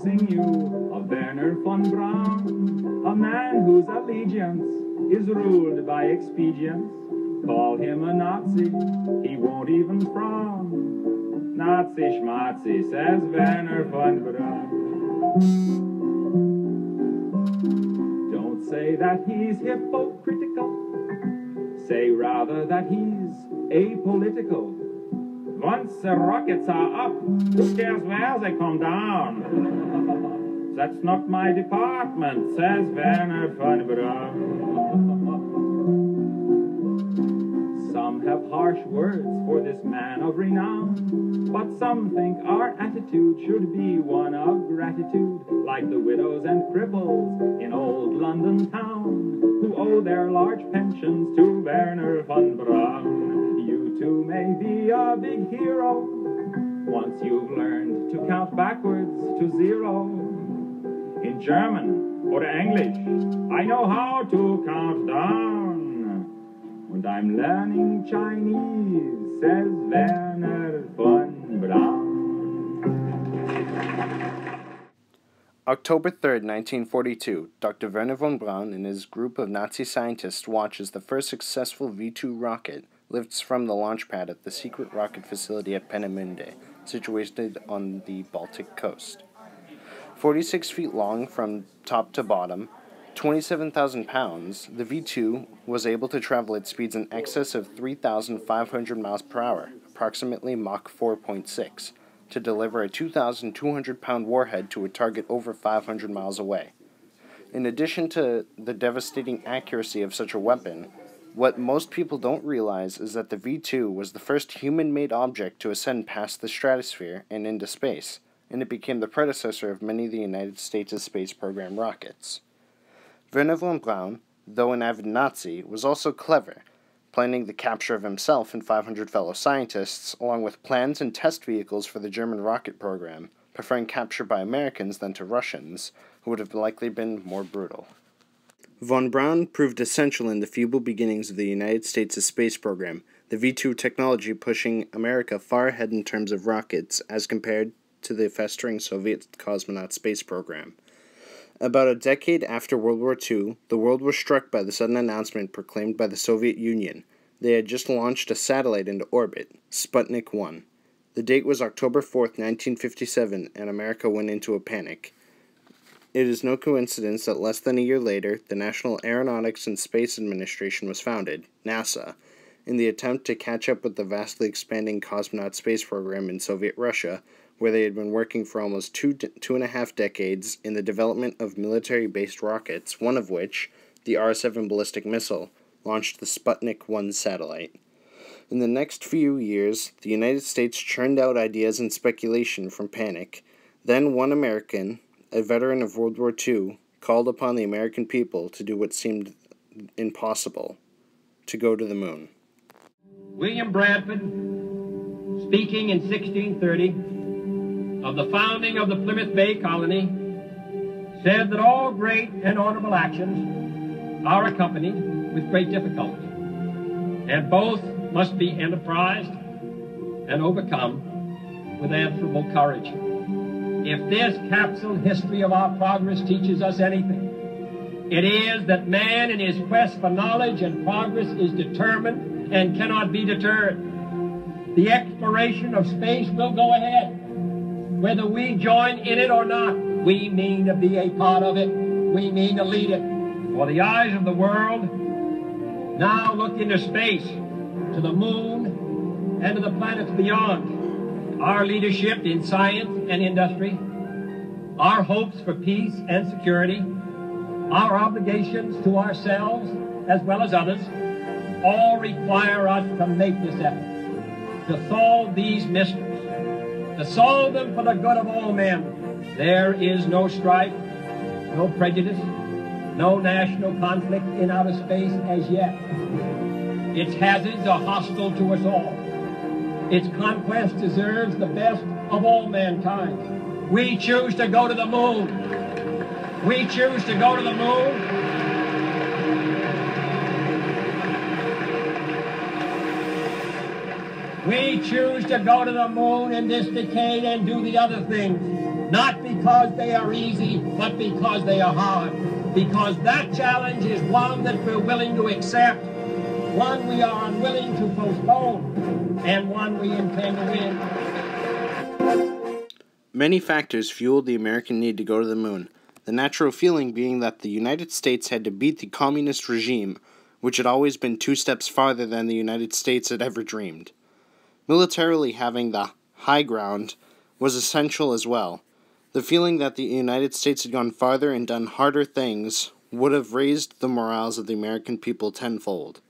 sing you of Werner von Braun, a man whose allegiance is ruled by expedience. Call him a Nazi, he won't even frown. Nazi schmatzi, says Werner von Braun. Don't say that he's hypocritical, say rather that he's apolitical. Once the rockets are up, who cares where they come down? That's not my department, says Werner von Braun. Some have harsh words for this man of renown, but some think our attitude should be one of gratitude, like the widows and cripples in old London town, who owe their large pensions to Werner von Braun. You too may be a big hero once you've learned to count backwards to zero. In German or English, I know how to count down. And I'm learning Chinese, says Werner von Braun. October 3rd, 1942, Dr. Werner von Braun and his group of Nazi scientists watch as the first successful V-2 rocket lifts from the launch pad at the secret rocket facility at Peenemünde, situated on the Baltic coast. 46 feet long from top to bottom, 27,000 pounds, the V-2 was able to travel at speeds in excess of 3,500 miles per hour, approximately Mach 4.6, to deliver a 2,200-pound warhead to a target over 500 miles away. In addition to the devastating accuracy of such a weapon, what most people don't realize is that the V-2 was the first human-made object to ascend past the stratosphere and into space, and it became the predecessor of many of the United States' space program rockets. Werner von Braun, though an avid Nazi, was also clever, planning the capture of himself and 500 fellow scientists, along with plans and test vehicles for the German rocket program, preferring capture by Americans than to Russians, who would have likely been more brutal. Von Braun proved essential in the feeble beginnings of the United States' space program, the V-2 technology pushing America far ahead in terms of rockets as compared to the festering Soviet cosmonaut space program. About a decade after World War II, the world was struck by the sudden announcement proclaimed by the Soviet Union. They had just launched a satellite into orbit, Sputnik 1. The date was October 4th, 1957, and America went into a panic. It is no coincidence that less than a year later, the National Aeronautics and Space Administration was founded, NASA, in the attempt to catch up with the vastly expanding cosmonaut space program in Soviet Russia, where they had been working for almost two and a half decades in the development of military-based rockets, one of which, the R-7 ballistic missile, launched the Sputnik 1 satellite. In the next few years, the United States churned out ideas and speculation from panic. Then one American, a veteran of World War II, called upon the American people to do what seemed impossible, to go to the moon. William Bradford, speaking in 1630, of the founding of the Plymouth Bay Colony, said that all great and honorable actions are accompanied with great difficulty, and both must be enterprised and overcome with answerable courage. If this capsule history of our progress teaches us anything, it is that man in his quest for knowledge and progress is determined and cannot be deterred. The exploration of space will go ahead. Whether we join in it or not, we mean to be a part of it. We mean to lead it. For the eyes of the world now look into space, to the moon, and to the planets beyond. Our leadership in science and industry, our hopes for peace and security, our obligations to ourselves as well as others, all require us to make this effort, to solve these mysteries, to solve them for the good of all men. There is no strife, no prejudice, no national conflict in outer space as yet. Its hazards are hostile to us all. Its conquest deserves the best of all mankind. We choose to go to the moon. We choose to go to the moon. We choose to go to the moon in this decade and do the other things, not because because they are easy, but because they are hard. Because that challenge is one that we're willing to accept, one we are unwilling to postpone, and one we intend to win. Many factors fueled the American need to go to the moon, the natural feeling being that the United States had to beat the communist regime, which had always been 2 steps farther than the United States had ever dreamed. Militarily having the high ground was essential as well. The feeling that the United States had gone farther and done harder things would have raised the morals of the American people tenfold.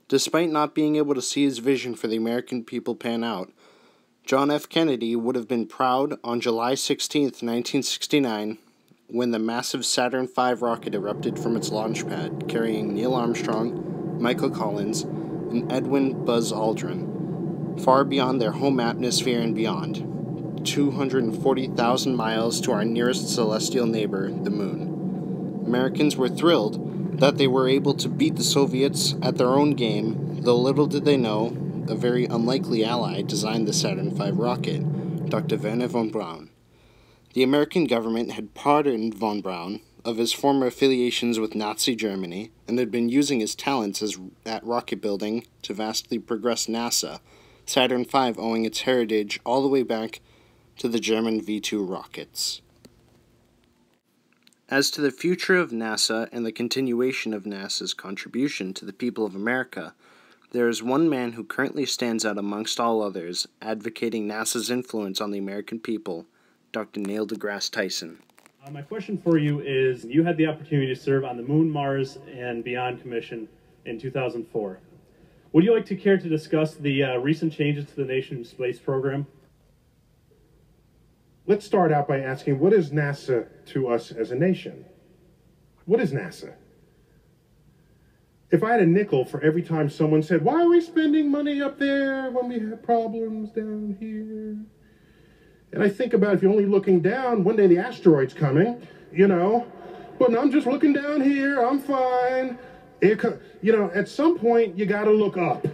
Despite not being able to see his vision for the American people pan out, John F. Kennedy would have been proud on July 16, 1969, when the massive Saturn V rocket erupted from its launch pad, carrying Neil Armstrong, Michael Collins, and Edwin Buzz Aldrin, far beyond their home atmosphere and beyond, 240,000 miles to our nearest celestial neighbor, the moon. Americans were thrilled that they were able to beat the Soviets at their own game, though little did they know a very unlikely ally designed the Saturn V rocket, Dr. Wernher von Braun. The American government had pardoned von Braun of his former affiliations with Nazi Germany and had been using his talents at rocket building to vastly progress NASA, Saturn V owing its heritage all the way back to the German V-2 rockets. As to the future of NASA and the continuation of NASA's contribution to the people of America, there is one man who currently stands out amongst all others, advocating NASA's influence on the American people, Dr. Neil deGrasse Tyson. My question for you is, you had the opportunity to serve on the Moon, Mars, and Beyond Commission in 2004. Would you like to care to discuss the recent changes to the nation's space program? Let's start out by asking, what is NASA to us as a nation? What is NASA? If I had a nickel for every time someone said, why are we spending money up there when we have problems down here? And I think about if you're only looking down, one day the asteroid's coming, but I'm just looking down here, I'm fine. At some point, you got to look up.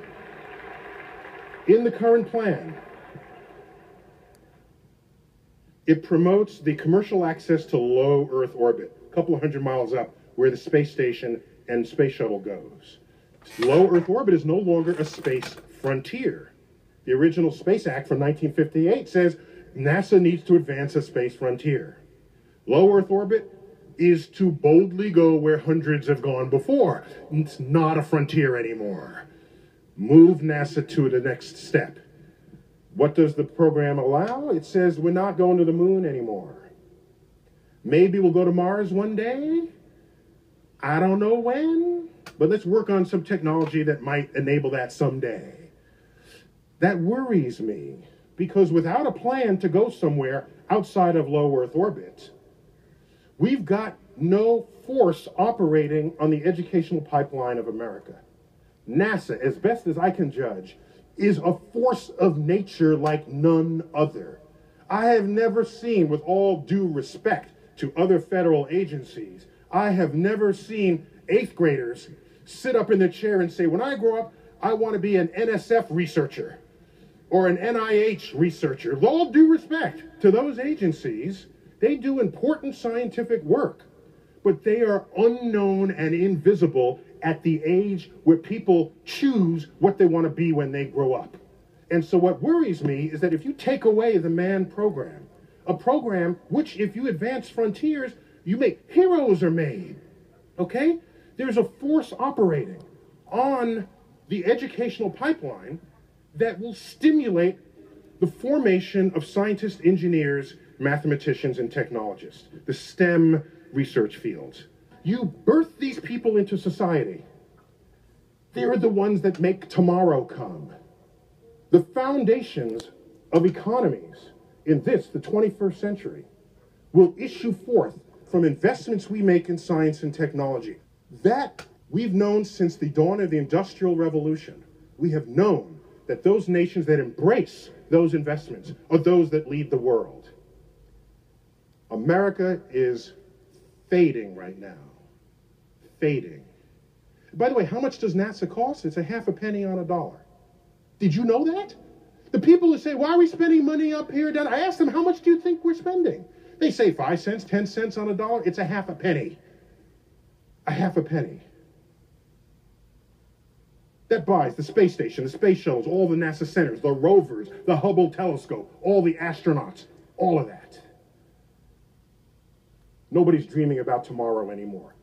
In the current plan, it promotes the commercial access to low Earth orbit, a couple of 100 miles up, where the space station and space shuttle goes. Low Earth orbit is no longer a space frontier. The original Space Act from 1958 says NASA needs to advance a space frontier. Low Earth orbit is to boldly go where hundreds have gone before. It's not a frontier anymore. Move NASA to the next step. What does the program allow? It says we're not going to the moon anymore. Maybe we'll go to Mars one day. I don't know when, but let's work on some technology that might enable that someday. That worries me, because without a plan to go somewhere outside of low Earth orbit, we've got no force operating on the educational pipeline of America. NASA, as best as I can judge, is a force of nature like none other. I have never seen, with all due respect to other federal agencies, I have never seen 8th graders sit up in their chair and say, when I grow up, I want to be an NSF researcher or an NIH researcher. With all due respect to those agencies, they do important scientific work, but they are unknown and invisible at the age where people choose what they want to be when they grow up. And so what worries me is that if you take away the manned program, a program which, if you advance frontiers, you make heroes are made, okay? There's a force operating on the educational pipeline that will stimulate the formation of scientists, engineers, mathematicians, and technologists, the STEM research fields. You birth these people into society. They're the ones that make tomorrow come. The foundations of economies in the 21st century, will issue forth from investments we make in science and technology. That we've known since the dawn of the Industrial Revolution. We have known that those nations that embrace those investments are those that lead the world. America is fading right now. Fading. By the way, how much does NASA cost? It's a half a penny on a dollar. Did you know that? The people who say, why are we spending money up here? Down? I asked them, how much do you think we're spending? They say 5 cents, 10 cents on a dollar. It's a half a penny. A half a penny. That buys the space station, the space shuttles, all the NASA centers, the rovers, the Hubble telescope, all the astronauts, all of that. Nobody's dreaming about tomorrow anymore.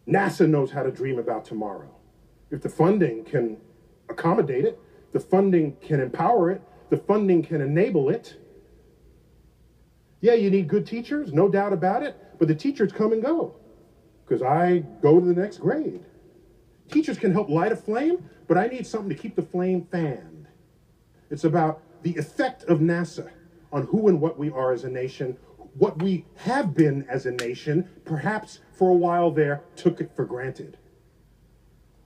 NASA knows how to dream about tomorrow. If the funding can accommodate it, the funding can empower it, the funding can enable it. Yeah, you need good teachers, no doubt about it, but the teachers come and go because I go to the next grade. Teachers can help light a flame, but I need something to keep the flame fanned. It's about the effect of NASA on who and what we are as a nation, what we have been as a nation, perhaps for a while there, took it for granted.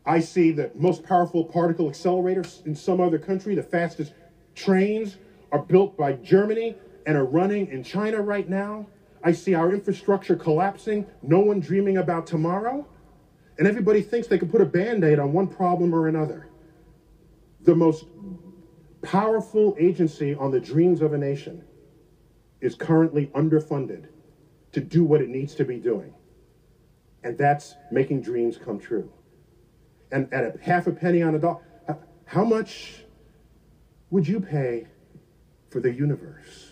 I see the most powerful particle accelerators in some other country, the fastest trains are built by Germany and are running in China right now. I see our infrastructure collapsing, no one dreaming about tomorrow, and everybody thinks they can put a Band-Aid on one problem or another. The most powerful agency on the dreams of a nation is currently underfunded to do what it needs to be doing. And that's making dreams come true. And at a half a penny on a dollar, how much would you pay for the universe?